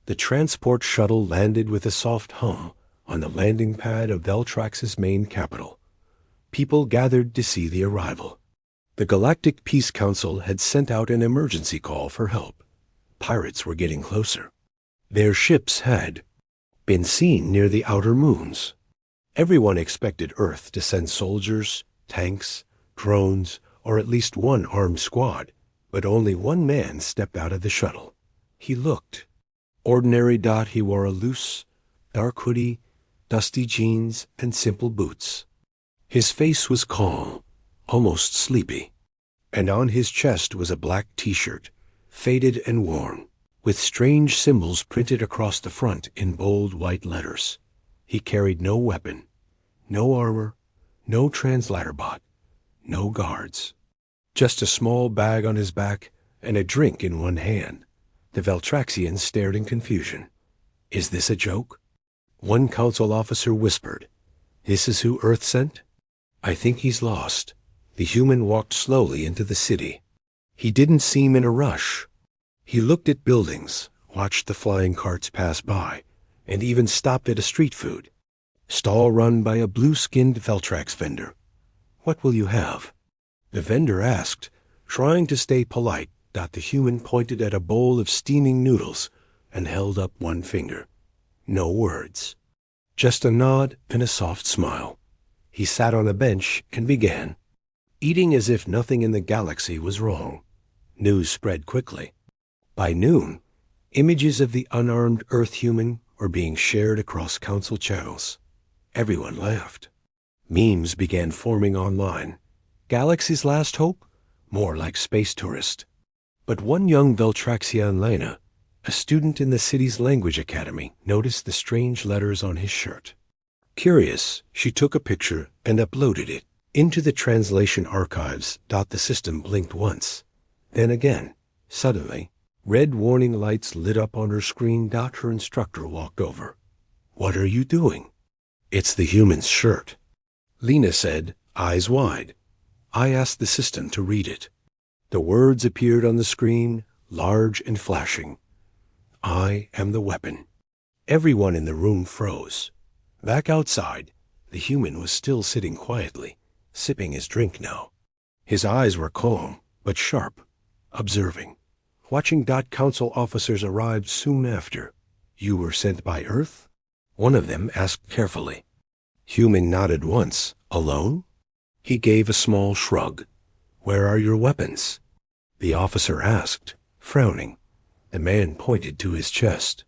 The transport shuttle landed with a soft hum on the landing pad of Veltrax's main capital. People gathered to see the arrival. The Galactic Peace Council had sent out an emergency call for help. Pirates were getting closer. Their ships had been seen near the outer moons. Everyone expected Earth to send soldiers, tanks, drones, or at least one armed squad, but only one man stepped out of the shuttle. He looked ordinary. He wore a loose, dark hoodie, dusty jeans, and simple boots. His face was calm, almost sleepy, and on his chest was a black t-shirt, faded and worn, with strange symbols printed across the front in bold white letters. He carried no weapon, no armor, no translator bot, no guards. Just a small bag on his back and a drink in one hand. The Veltraxians stared in confusion. Is this a joke? One council officer whispered, "This is who Earth sent?" "I think he's lost." The human walked slowly into the city. He didn't seem in a rush. He looked at buildings, watched the flying carts pass by, and even stopped at a street food stall run by a blue-skinned Veltrax vendor. "What will you have?" The vendor asked, trying to stay polite. The human pointed at a bowl of steaming noodles and held up one finger. No words, just a nod and a soft smile. He sat on a bench and began eating as if nothing in the galaxy was wrong. News spread quickly. By noon, images of the unarmed Earth human were being shared across council channels. Everyone laughed. Memes began forming online. Galaxy's last hope? More like space tourist. But one young Veltraxian Lena, a student in the city's language academy, noticed the strange letters on his shirt. Curious, she took a picture and uploaded it into the translation archives. The system blinked once, then again. Suddenly, red warning lights lit up on her screen. Her instructor walked over. "What are you doing?" "It's the human's shirt," Lena said, eyes wide. "I asked the system to read it." The words appeared on the screen, large and flashing. "I am the weapon." Everyone in the room froze. Back outside, the human was still sitting quietly, sipping his drink now. His eyes were calm, but sharp, observing, watching. Council officers arrived soon after. "You were sent by Earth?" one of them asked carefully. Human nodded once. "Alone?" He gave a small shrug. "Where are your weapons?" the officer asked, frowning. The man pointed to his chest.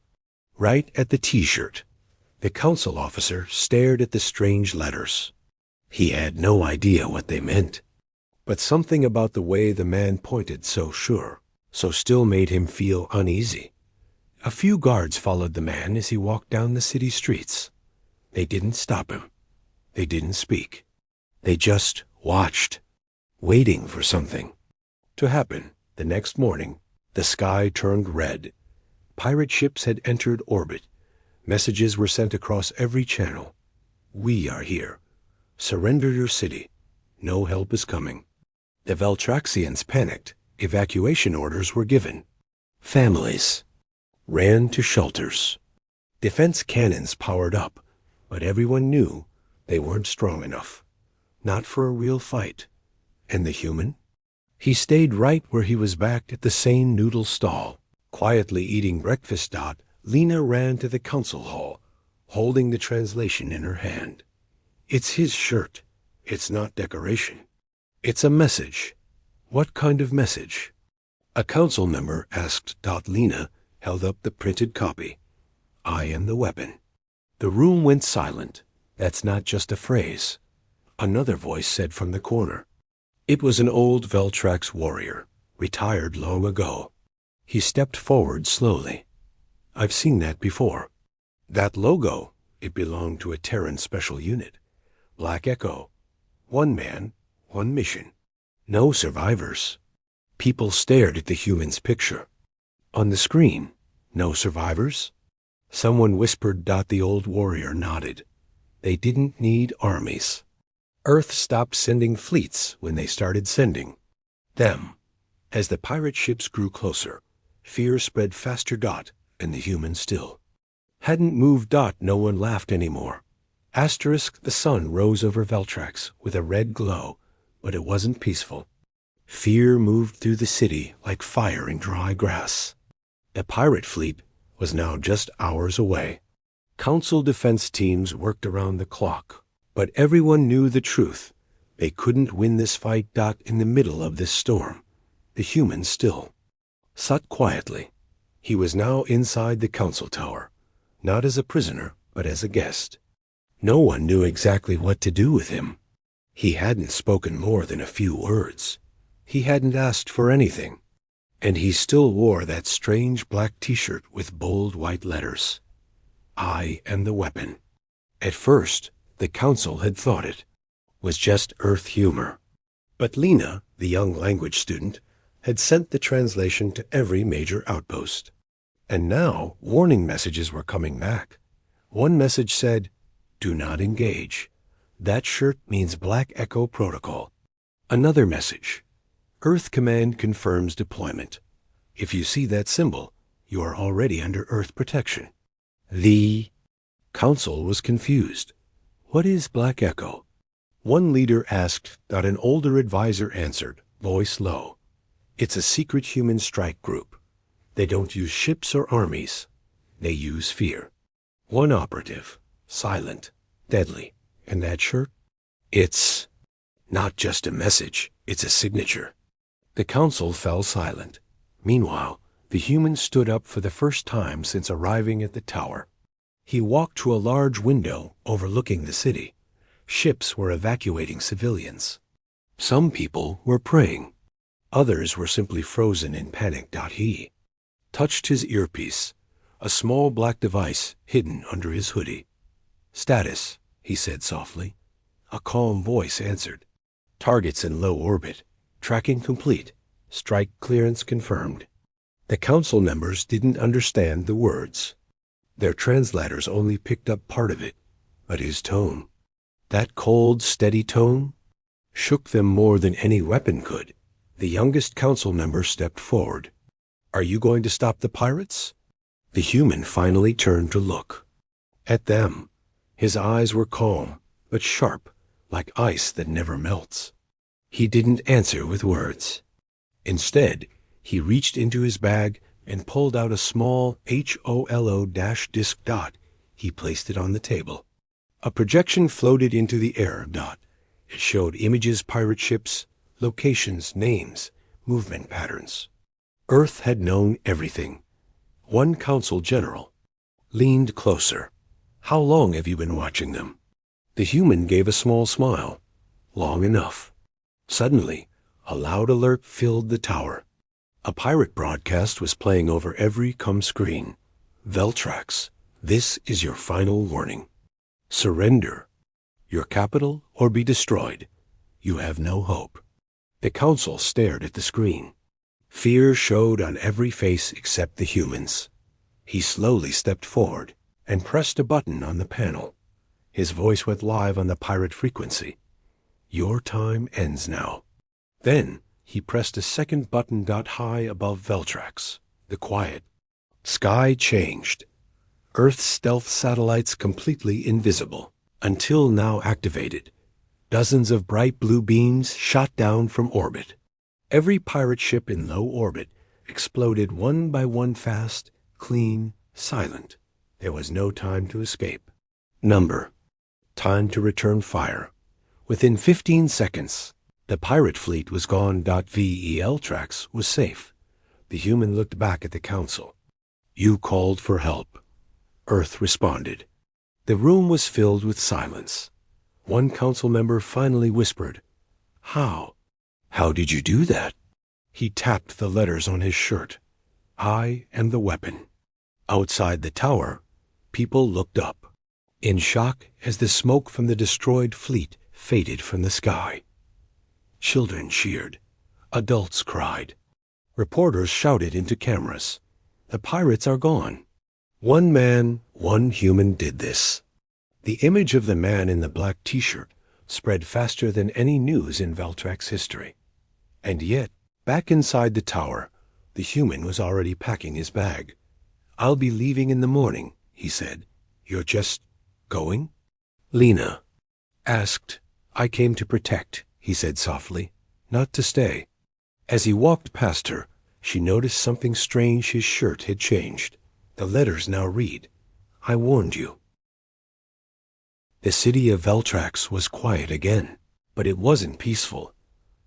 "Right at the t-shirt." The council officer stared at the strange letters. He had no idea what they meant, but something about the way the man pointed so sure, so still made him feel uneasy. A few guards followed the man as he walked down the city streets. They didn't stop him. They didn't speak. They just watched, waiting for something to happen. The next morning, the sky turned red. Pirate ships had entered orbit. Messages were sent across every channel. "We are here. Surrender your city. No help is coming." The Veltraxians panicked. Evacuation orders were given. Families ran to shelters. Defense cannons powered up, but everyone knew they weren't strong enough. Not for a real fight. And the human? He stayed right where he was, back at the same noodle stall, quietly eating breakfast. Lena ran to the council hall, holding the translation in her hand. "It's his shirt. It's not decoration. It's a message." "What kind of message?" a council member asked. Lena held up the printed copy. "I am the weapon." The room went silent. "That's not just a phrase," another voice said from the corner. It was an old Veltrax warrior, retired long ago. He stepped forward slowly. "I've seen that before. That logo, it belonged to a Terran special unit. Black Echo. One man, one mission. No survivors." People stared at the human's picture. "On the screen, no survivors?" Someone whispered. The old warrior nodded. They didn't need armies. Earth stopped sending fleets when they started sending them. As the pirate ships grew closer, fear spread faster. and the human still. Hadn't moved. No one laughed anymore. Asterisk, the sun rose over Veltrax with a red glow, but it wasn't peaceful. Fear moved through the city like fire in dry grass. A pirate fleet was now just hours away. Council defense teams worked around the clock, but everyone knew the truth. They couldn't win this fight. In the middle of this storm, the human still sat quietly. He was now inside the council tower, not as a prisoner, but as a guest. No one knew exactly what to do with him. He hadn't spoken more than a few words. He hadn't asked for anything. And he still wore that strange black t-shirt with bold white letters. I am the weapon. At first, the council had thought it was just Earth humor. But Lena, the young language student, had sent the translation to every major outpost. And now warning messages were coming back. One message said, "Do not engage. That shirt means Black Echo Protocol." Another message, "Earth Command confirms deployment. If you see that symbol, you are already under Earth protection." The council was confused. What is Black Echo? One leader asked. An older advisor answered, voice low. It's a secret human strike group. They don't use ships or armies. They use fear. One operative, silent, deadly. And that shirt? It's not just a message, it's a signature. The council fell silent. Meanwhile, the human stood up for the first time since arriving at the tower. He walked to a large window overlooking the city. Ships were evacuating civilians. Some people were praying. Others were simply frozen in panic. He touched his earpiece, a small black device hidden under his hoodie. "Status," he said softly. A calm voice answered. "Targets in low orbit. Tracking complete. Strike clearance confirmed." The council members didn't understand the words. Their translators only picked up part of it, but his tone, that cold, steady tone, shook them more than any weapon could. The youngest council member stepped forward. "Are you going to stop the pirates?" The human finally turned to look at them. His eyes were calm, but sharp, like ice that never melts. He didn't answer with words. Instead, he reached into his bag and pulled out a small HOLO-disc. He placed it on the table. A projection floated into the air. It showed images, pirate ships, locations, names, movement patterns. Earth had known everything. One council general leaned closer. "How long have you been watching them?" The human gave a small smile. "Long enough." Suddenly, a loud alert filled the tower. A pirate broadcast was playing over every screen. "Veltrax, this is your final warning. Surrender your capital or be destroyed. You have no hope." The council stared at the screen. Fear showed on every face except the human's. He slowly stepped forward and pressed a button on the panel. His voice went live on the pirate frequency. "Your time ends now." Then he pressed a second button. High above Veltrax, the quiet sky changed. Earth's stealth satellites completely invisible, until now activated. Dozens of bright blue beams shot down from orbit. Every pirate ship in low orbit exploded one by one, fast, clean, silent. There was no time to escape. Number. Time to return fire. Within 15 seconds, the pirate fleet was gone. Veltrax was safe. The human looked back at the council. "You called for help." Earth responded. The room was filled with silence. One council member finally whispered, "How? How did you do that?" He tapped the letters on his shirt. "I am the weapon." Outside the tower, people looked up, in shock as the smoke from the destroyed fleet faded from the sky. Children cheered. Adults cried. Reporters shouted into cameras, "The pirates are gone." One man, one human did this. The image of the man in the black t-shirt spread faster than any news in Veltrax history. And yet, back inside the tower, the human was already packing his bag. "I'll be leaving in the morning," he said. "You're just going?" Lena asked. "I came to protect," he said softly, "not to stay." As he walked past her, she noticed something strange. His shirt had changed. The letters now read, "I warned you." The city of Veltrax was quiet again, but it wasn't peaceful.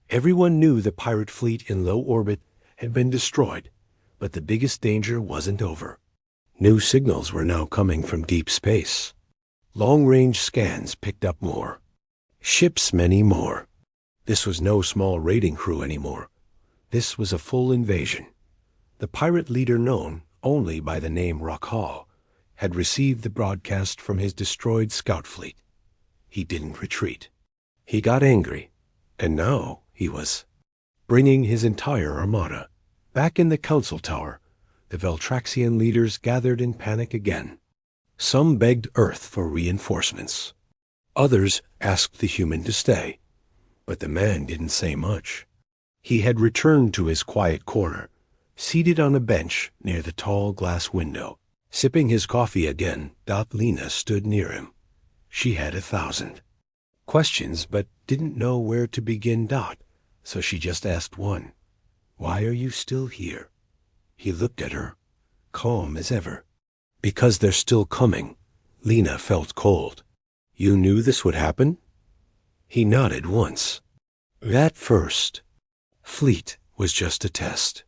Everyone knew the pirate fleet in low orbit had been destroyed, but the biggest danger wasn't over. New signals were now coming from deep space. Long-range scans picked up more. Ships many more. This was no small raiding crew anymore. This was a full invasion. The pirate leader, known only by the name Rakhal, had received the broadcast from his destroyed scout fleet. He didn't retreat. He got angry, and now he was bringing his entire armada. Back in the council tower, the Veltraxian leaders gathered in panic again. Some begged Earth for reinforcements. Others asked the human to stay, but the man didn't say much. He had returned to his quiet corner, seated on a bench near the tall glass window. Sipping his coffee again, Lena stood near him. She had 1,000 questions, but didn't know where to begin. So she just asked one. "Why are you still here?" He looked at her, calm as ever. "Because they're still coming." Lena felt cold. "You knew this would happen?" He nodded once. "That first fleet was just a test.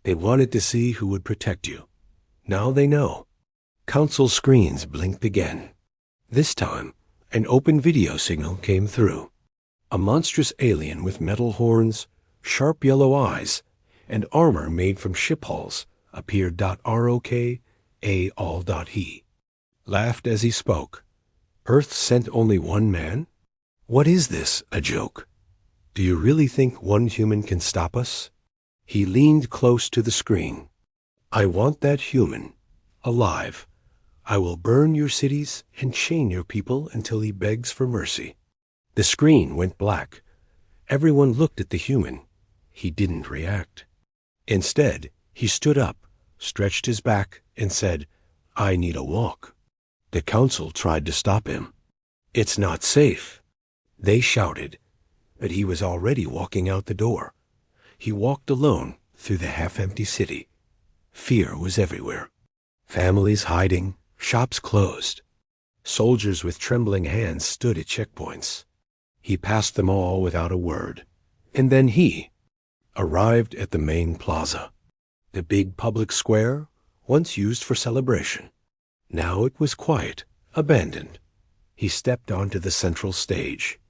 They wanted to see who would protect you. Now they know." Council screens blinked again. This time, an open video signal came through. A monstrous alien with metal horns, sharp yellow eyes, and armor made from ship hulls appeared. He laughed as he spoke. "Earth sent only one man? What is this, a joke? Do you really think one human can stop us?" He leaned close to the screen. "I want that human, alive. I will burn your cities and chain your people until he begs for mercy." The screen went black. Everyone looked at the human. He didn't react. Instead, he stood up, stretched his back, and said, "I need a walk." The council tried to stop him. "It's not safe," they shouted, but he was already walking out the door. He walked alone through the half-empty city. Fear was everywhere. Families hiding, shops closed. Soldiers with trembling hands stood at checkpoints. He passed them all without a word. And then he arrived at the main plaza, the big public square, once used for celebration. Now it was quiet, abandoned. He stepped onto the central stage.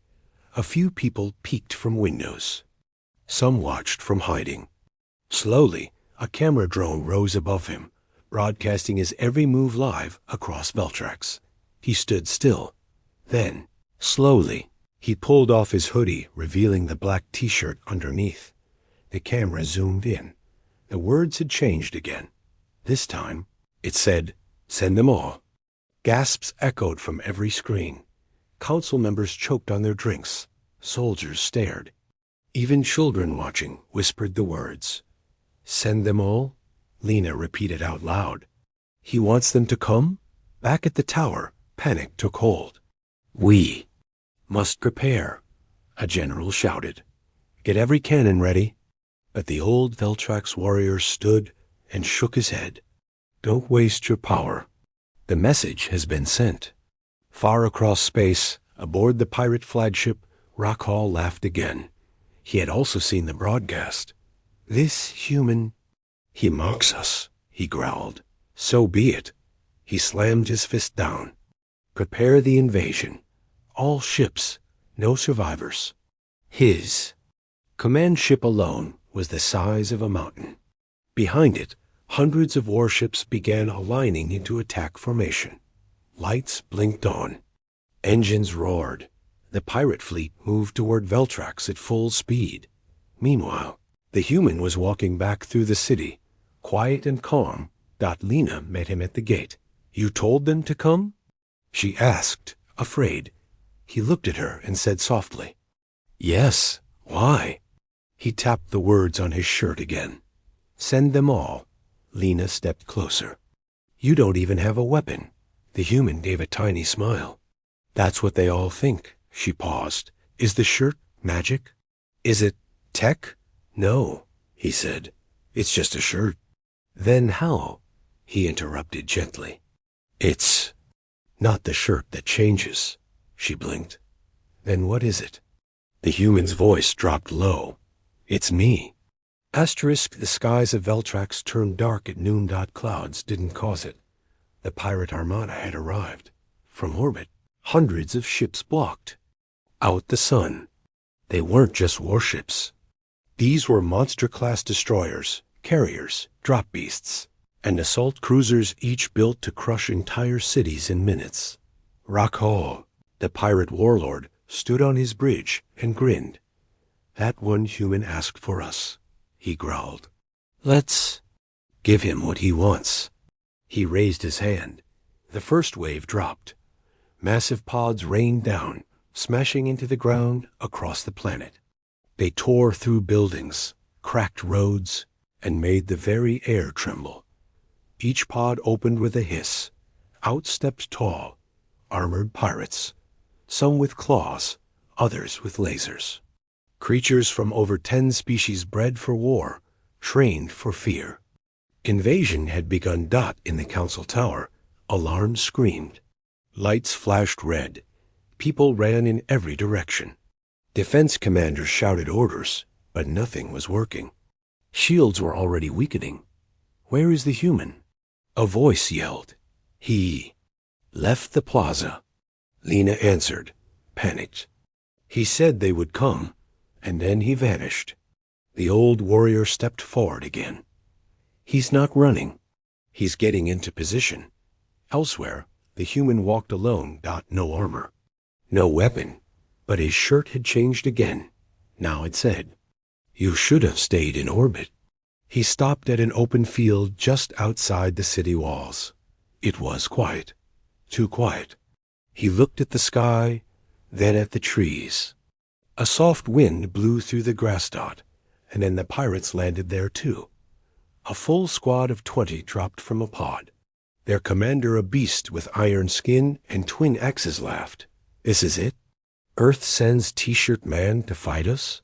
A few people peeked from windows. Some watched from hiding. Slowly, a camera drone rose above him, broadcasting his every move live across Veltrax. He stood still. Then, slowly, he pulled off his hoodie, revealing the black t-shirt underneath. The camera zoomed in. The words had changed again. This time, it said, "Send them all." Gasps echoed from every screen. Council members choked on their drinks. Soldiers stared. Even children watching whispered the words. "Send them all?" Lena repeated out loud. "He wants them to come?" Back at the tower, panic took hold. "We must prepare," a general shouted. "Get every cannon ready." But the old Veltrax warrior stood and shook his head. "Don't waste your power. The message has been sent." Far across space, aboard the pirate flagship, Rakhal laughed again. He had also seen the broadcast. "This human, he mocks us," he growled. "So be it." He slammed his fist down. "Prepare the invasion. All ships, no survivors." His command ship alone was the size of a mountain. Behind it, hundreds of warships began aligning into attack formation. Lights blinked on. Engines roared. The pirate fleet moved toward Veltrax at full speed. Meanwhile, the human was walking back through the city, quiet and calm. Lena met him at the gate. "You told them to come?" she asked, afraid. He looked at her and said softly, "Yes, why?" He tapped the words on his shirt again. "Send them all." Lena stepped closer. You don't even have a weapon." The human gave a tiny smile. "That's what they all think." She paused. "Is the shirt magic? Is it tech?" "No," he said. "It's just a shirt." "Then how?" he interrupted gently. "It's not the shirt that changes." She blinked. "Then what is it?" The human's voice dropped low. "It's me." The skies of Veltrax turned dark at noon. Clouds didn't cause it. The pirate armada had arrived. From orbit, hundreds of ships blocked. Out the sun. They weren't just warships. These were monster-class destroyers, carriers, drop beasts, and assault cruisers, each built to crush entire cities in minutes. Rakhal, the pirate warlord, stood on his bridge and grinned. "That one human asked for us," he growled. "Let's give him what he wants." He raised his hand. The first wave dropped. Massive pods rained down, smashing into the ground across the planet. They tore through buildings, cracked roads, and made the very air tremble. Each pod opened with a hiss. Out stepped tall, armored pirates, some with claws, others with lasers. Creatures from over 10 species bred for war, trained for fear. Invasion had begun. In the council tower, alarms screamed. Lights flashed red. People ran in every direction. Defense commanders shouted orders, but nothing was working. Shields were already weakening. "Where is the human?" A voice yelled. "He left the plaza." Lena answered, panicked. "He said they would come, and then he vanished." The old warrior stepped forward again. "He's not running. He's getting into position." Elsewhere, the human walked alone. No armor, no weapon, but his shirt had changed again. Now it said, "You should have stayed in orbit." He stopped at an open field just outside the city walls. It was quiet, too quiet. He looked at the sky, then at the trees. A soft wind blew through the grass. And then the pirates landed there too. A full squad of 20 dropped from a pod. Their commander, a beast with iron skin and twin axes, laughed. "This is it? Earth sends T-shirt man to fight us?"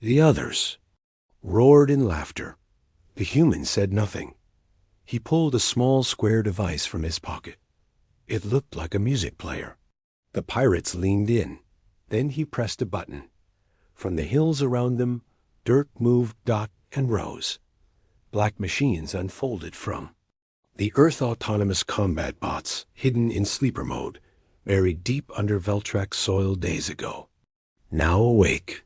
The others roared in laughter. The human said nothing. He pulled a small square device from his pocket. It looked like a music player. The pirates leaned in. Then he pressed a button. From the hills around them, dirt moved. And rose. Black machines unfolded from the Earth autonomous combat bots, hidden in sleeper mode, buried deep under Veltrax soil days ago. Now awake.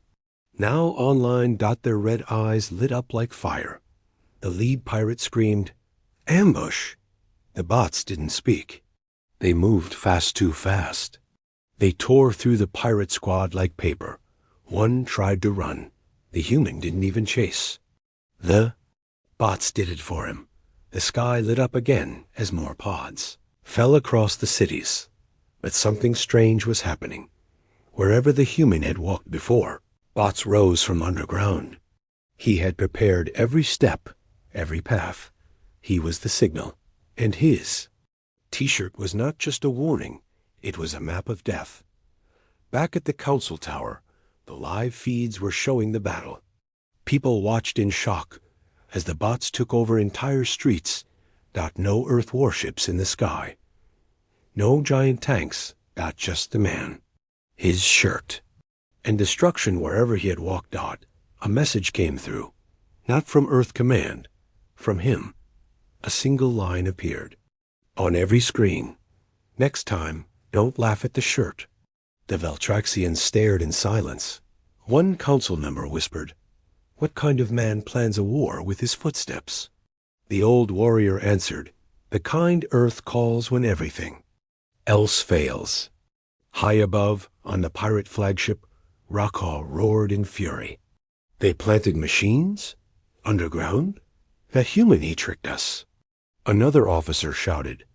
Now online. Their red eyes lit up like fire. The lead pirate screamed, "Ambush!" The bots didn't speak. They moved fast, too fast. They tore through the pirate squad like paper. One tried to run. The human didn't even chase. The bots did it for him. The sky lit up again as more pods fell across the cities. But something strange was happening. Wherever the human had walked before, bots rose from underground. He had prepared every step, every path. He was the signal. And his T-shirt was not just a warning, it was a map of death. Back at the council tower, the live feeds were showing the battle. People watched in shock as the bots took over entire streets. No Earth warships in the sky. No giant tanks. Just the man. His shirt. And destruction wherever he had walked. A message came through. Not from Earth Command. From him. A single line appeared. On every screen. "Next time, don't laugh at the shirt." The Veltraxians stared in silence. One council member whispered, "What kind of man plans a war with his footsteps?" The old warrior answered, "The kind Earth calls when everything else fails." High above, on the pirate flagship, Rakhal roared in fury. "They planted machines? Underground? That human, he tricked us." Another officer shouted,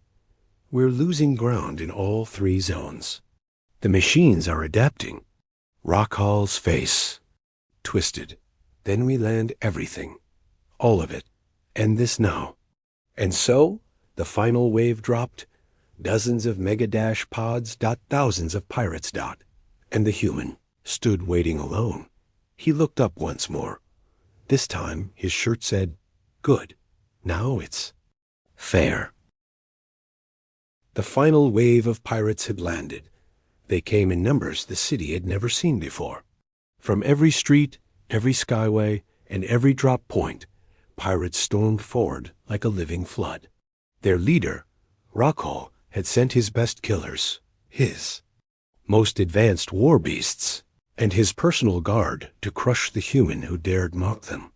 "We're losing ground in all 3 zones. The machines are adapting." Rakhal's face twisted. "Then we land everything. All of it. And this now." And so, The final wave dropped. Dozens of mega-dash pods. Thousands of pirates. And the human stood waiting alone. He looked up once more. This time his shirt said, "Good. Now it's fair." The final wave of pirates had landed. They came in numbers the city had never seen before. From every street, every skyway, and every drop point, pirates stormed forward like a living flood. Their leader, Rockhall, had sent his best killers, his most advanced war beasts, and his personal guard to crush the human who dared mock them.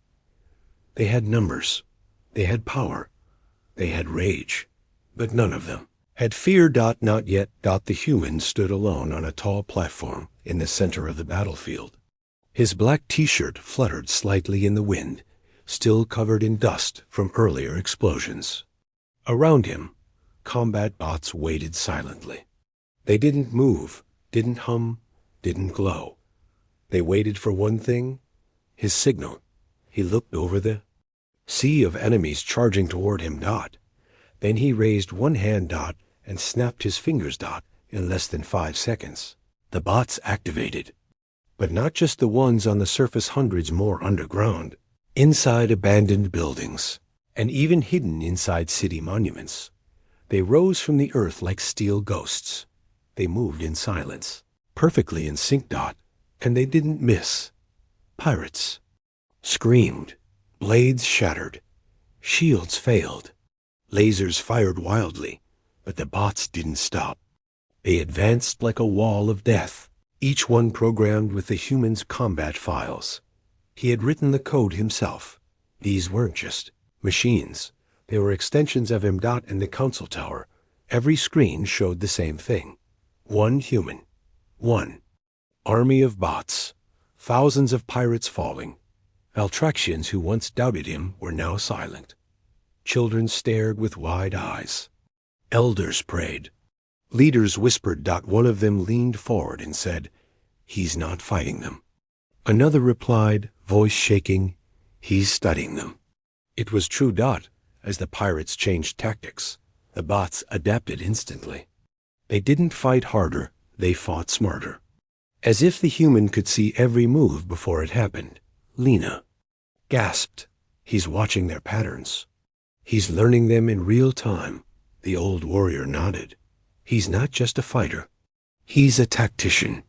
They had numbers, they had power, they had rage, but none of them had fear. Not yet. The human stood alone on a tall platform in the center of the battlefield. His black t-shirt fluttered slightly in the wind, still covered in dust from earlier explosions. Around him, combat bots waited silently. They didn't move, didn't hum, didn't glow. They waited for one thing, his signal. He looked over the sea of enemies charging toward him. Then he raised one hand. And snapped his fingers. In less than 5 seconds. The bots activated. But not just the ones on the surface, hundreds more underground, inside abandoned buildings, and even hidden inside city monuments. They rose from the earth like steel ghosts. They moved in silence, perfectly in sync. And they didn't miss. Pirates screamed, blades shattered, shields failed, lasers fired wildly, but the bots didn't stop. They advanced like a wall of death, each one programmed with the human's combat files. He had written the code himself. These weren't just machines. They were extensions of him. And the council tower, every screen showed the same thing. One human, one army of bots, thousands of pirates falling. Valtraxians who once doubted him were now silent. Children stared with wide eyes. Elders prayed. Leaders whispered. One of them leaned forward and said, "He's not fighting them." Another replied, voice shaking, "He's studying them." It was true. As the pirates changed tactics, the bots adapted instantly. They didn't fight harder, they fought smarter. As if the human could see every move before it happened, Lena gasped, "He's watching their patterns. He's learning them in real time." The old warrior nodded. "He's not just a fighter. He's a tactician,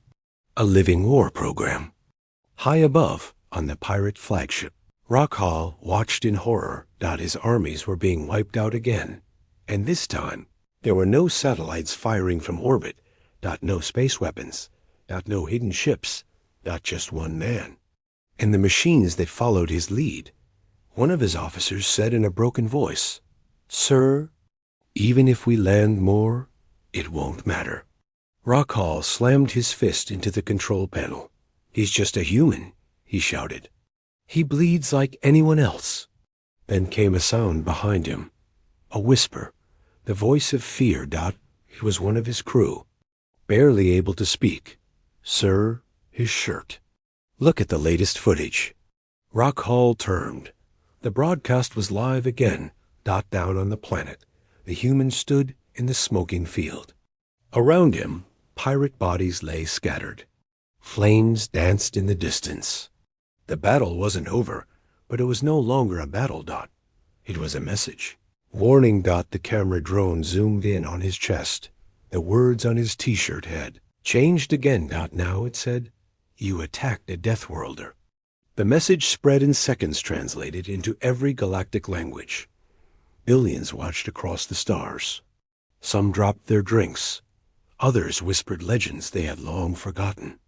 a living war program." High above, on the pirate flagship, Rockhall watched in horror. His armies were being wiped out again. And this time, there were no satellites firing from orbit. No space weapons. No hidden ships. Just one man. And the machines that followed his lead. One of his officers said in a broken voice, "Sir, even if we land more, it won't matter." Rockhall slammed his fist into the control panel. "He's just a human," he shouted. "He bleeds like anyone else." Then came a sound behind him. A whisper. The voice of fear. It was one of his crew. Barely able to speak. "Sir," his shirt. "Look at the latest footage." Rockhall turned. The broadcast was live again. Down on the planet, the human stood in the smoking field. Around him, pirate bodies lay scattered. Flames danced in the distance. The battle wasn't over, but it was no longer a battle. It was a message. Warning. The camera drone zoomed in on his chest. The words on his t-shirt had changed again. Now it said, "You attacked a Death Worlder." The message spread in seconds, translated into every galactic language. Billions watched across the stars. Some dropped their drinks. Others whispered legends they had long forgotten.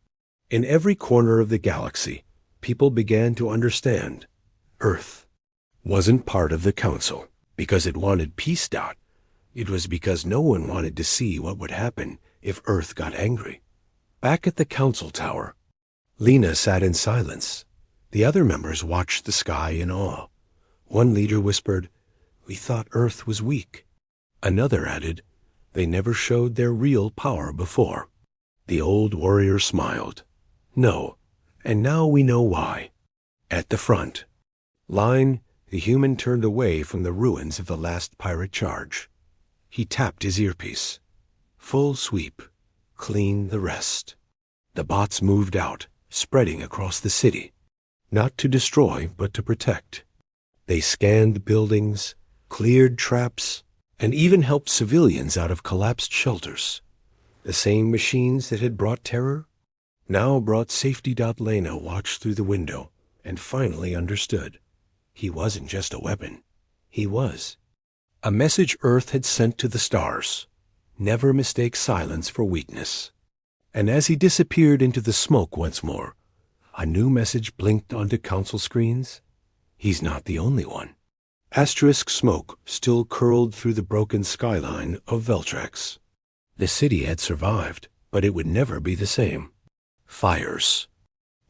In every corner of the galaxy, people began to understand. Earth wasn't part of the Council because it wanted peace. It was because no one wanted to see what would happen if Earth got angry. Back at the Council Tower, Lena sat in silence. The other members watched the sky in awe. One leader whispered, "We thought Earth was weak." Another added, "They never showed their real power before." The old warrior smiled. "No, and now we know why." At the front line, the human turned away from the ruins of the last pirate charge. He tapped his earpiece. Full sweep. Clean the rest. The bots moved out, spreading across the city. Not to destroy, but to protect. They scanned buildings, cleared traps, and even helped civilians out of collapsed shelters. The same machines that had brought terror now brought safety. Lena watched through the window and finally understood. He wasn't just a weapon. He was a message Earth had sent to the stars. Never mistake silence for weakness. And as he disappeared into the smoke once more, a new message blinked onto council screens. He's not the only one. Asterisk smoke still curled through the broken skyline of Veltrax. The city had survived, but it would never be the same. Fires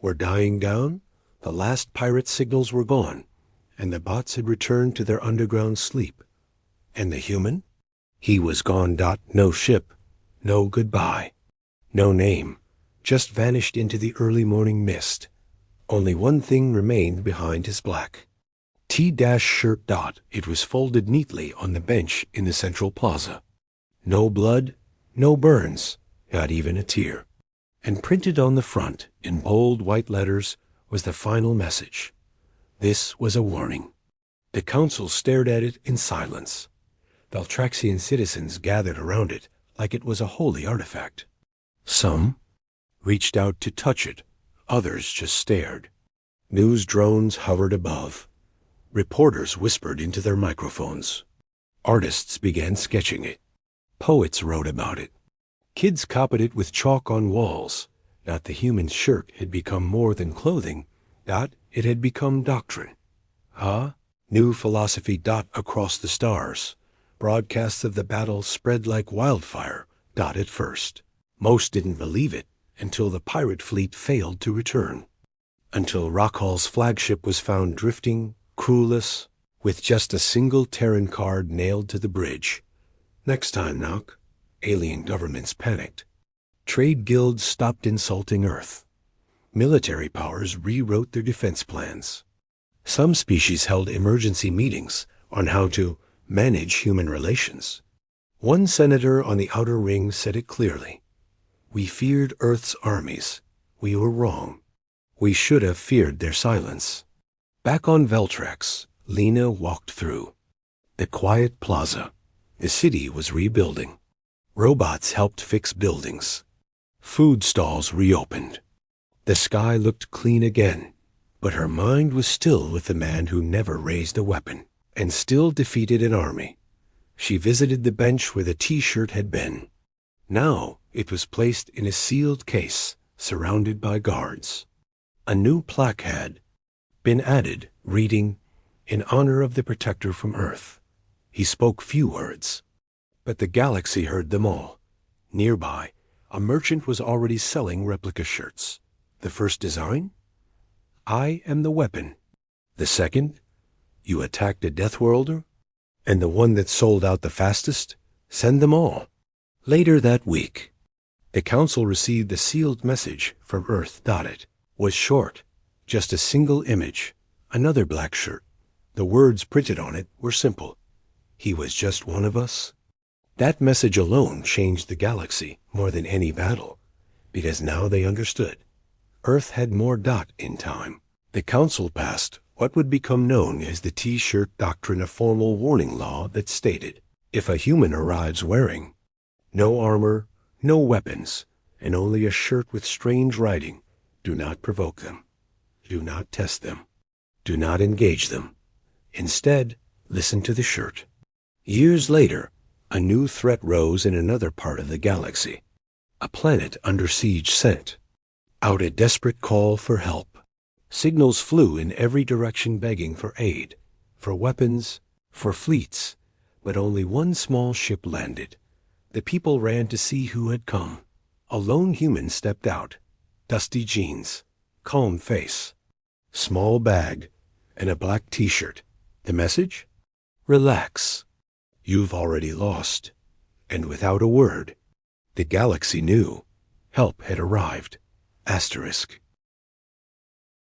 were dying down, the last pirate signals were gone, and the bots had returned to their underground sleep. And the human? He was gone. No ship, no goodbye, no name, just vanished into the early morning mist. Only one thing remained behind his black T-shirt. It was folded neatly on the bench in the central plaza. No blood, no burns, not even a tear. And printed on the front, in bold white letters, was the final message. This was a warning. The council stared at it in silence. Veltraxian citizens gathered around it like it was a holy artifact. Some reached out to touch it, others just stared. News drones hovered above. Reporters whispered into their microphones. Artists began sketching it. Poets wrote about it. Kids copied it with chalk on walls. The human shirt had become more than clothing. It had become doctrine. New philosophy. Across the stars. Broadcasts of the battle spread like wildfire. At first. Most didn't believe it until the pirate fleet failed to return. Until Rockhall's flagship was found drifting, crewless, with just a single Terran card nailed to the bridge. Next time, Nock. Alien governments panicked. Trade guilds stopped insulting Earth. Military powers rewrote their defense plans. Some species held emergency meetings on how to manage human relations. One senator on the outer ring said it clearly. We feared Earth's armies. We were wrong. We should have feared their silence. Back on Veltrax, Lena walked through. The quiet plaza. The city was rebuilding. Robots helped fix buildings. Food stalls reopened. The sky looked clean again, but her mind was still with the man who never raised a weapon and still defeated an army. She visited the bench where the T-shirt had been. Now it was placed in a sealed case, surrounded by guards. A new plaque had been added, reading, "In honor of the protector from Earth." He spoke few words, but the galaxy heard them all. Nearby, a merchant was already selling replica shirts. The first design? I am the weapon. The second? You attacked a Death Worlder? And the one that sold out the fastest? Send them all. Later that week, the council received a sealed message from Earth. It was short, just a single image, another black shirt. The words printed on it were simple. He was just one of us. That message alone changed the galaxy more than any battle, because now they understood. Earth had more. In time, the council passed what would become known as the T-shirt doctrine, a formal warning law that stated, if a human arrives wearing no armor, no weapons, and only a shirt with strange writing, do not provoke them. Do not test them. Do not engage them. Instead, listen to the shirt. Years later, a new threat rose in another part of the galaxy. A planet under siege sent out a desperate call for help. Signals flew in every direction begging for aid, for weapons, for fleets, but only one small ship landed. The people ran to see who had come. A lone human stepped out, dusty jeans, calm face, small bag, and a black T-shirt. The message? Relax. You've already lost. And without a word, the galaxy knew. Help had arrived. Asterisk.